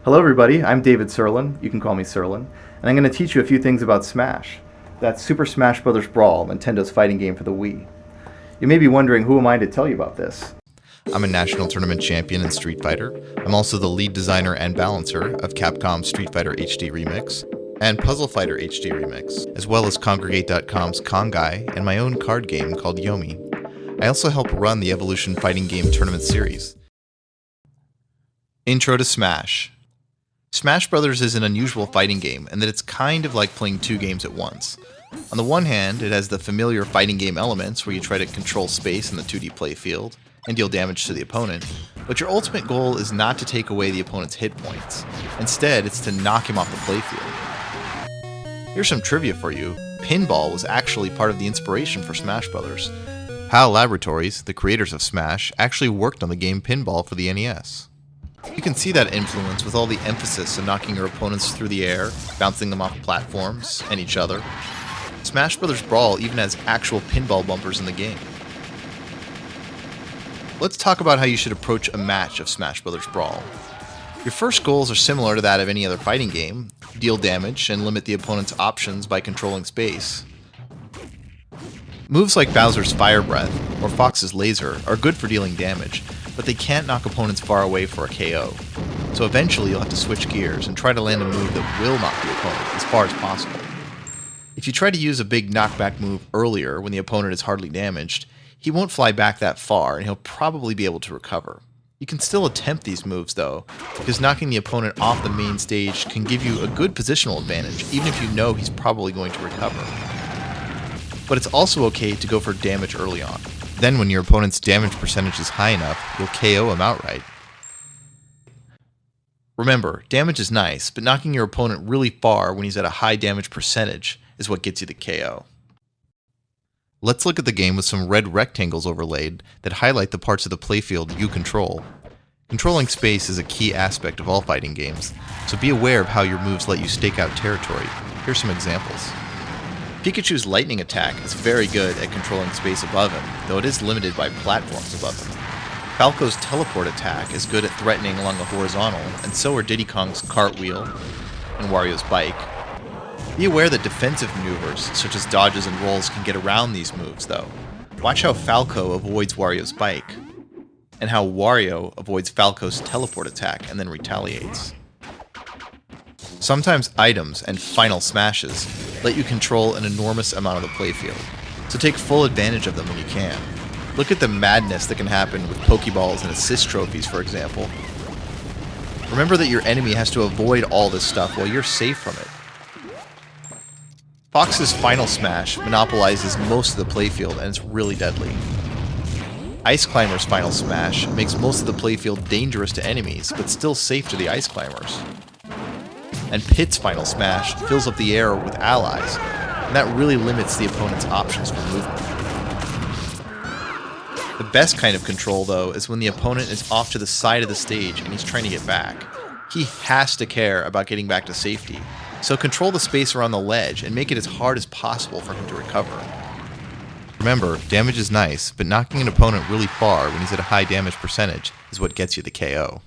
Hello everybody, I'm David Serlin, you can call me Serlin, and I'm going to teach you a few things about Smash. That's Super Smash Bros. Brawl, Nintendo's fighting game for the Wii. You may be wondering, who am I to tell you about this? I'm a national tournament champion in Street Fighter. I'm also the lead designer and balancer of Capcom's Street Fighter HD Remix and Puzzle Fighter HD Remix, as well as Congregate.com's Kongai and my own card game called Yomi. I also help run the Evolution Fighting Game Tournament Series. Intro to Smash. Smash Bros. Is an unusual fighting game in that it's kind of like playing two games at once. On the one hand, it has the familiar fighting game elements where you try to control space in the 2D playfield and deal damage to the opponent, but your ultimate goal is not to take away the opponent's hit points. Instead, it's to knock him off the playfield. Here's some trivia for you. Pinball was actually part of the inspiration for Smash Bros. HAL Laboratories, the creators of Smash, actually worked on the game Pinball for the NES. You can see that influence with all the emphasis on knocking your opponents through the air, bouncing them off platforms, and each other. Smash Bros. Brawl even has actual pinball bumpers in the game. Let's talk about how you should approach a match of Smash Bros. Brawl. Your first goals are similar to that of any other fighting game: deal damage and limit the opponent's options by controlling space. Moves like Bowser's Fire Breath or Fox's Laser are good for dealing damage, but they can't knock opponents far away for a KO. So eventually you'll have to switch gears and try to land a move that will knock the opponent as far as possible. If you try to use a big knockback move earlier when the opponent is hardly damaged, he won't fly back that far and he'll probably be able to recover. You can still attempt these moves though, because knocking the opponent off the main stage can give you a good positional advantage, even if you know he's probably going to recover. But it's also okay to go for damage early on. Then when your opponent's damage percentage is high enough, you'll KO him outright. Remember, damage is nice, but knocking your opponent really far when he's at a high damage percentage is what gets you the KO. Let's look at the game with some red rectangles overlaid that highlight the parts of the playfield you control. Controlling space is a key aspect of all fighting games, so be aware of how your moves let you stake out territory. Here's some examples. Pikachu's lightning attack is very good at controlling space above him, though it is limited by platforms above him. Falco's teleport attack is good at threatening along the horizontal, and so are Diddy Kong's cartwheel and Wario's bike. Be aware that defensive maneuvers, such as dodges and rolls, can get around these moves, though. Watch how Falco avoids Wario's bike, and how Wario avoids Falco's teleport attack and then retaliates. Sometimes items and final smashes let you control an enormous amount of the playfield, so take full advantage of them when you can. Look at the madness that can happen with Pokeballs and assist trophies, for example. Remember that your enemy has to avoid all this stuff while you're safe from it. Fox's final smash monopolizes most of the playfield and it's really deadly. Ice Climber's final smash makes most of the playfield dangerous to enemies, but still safe to the Ice Climbers. And Pit's final smash fills up the air with allies, and that really limits the opponent's options for movement. The best kind of control, though, is when the opponent is off to the side of the stage and he's trying to get back. He has to care about getting back to safety, so control the space around the ledge and make it as hard as possible for him to recover. Remember, damage is nice, but knocking an opponent really far when he's at a high damage percentage is what gets you the KO.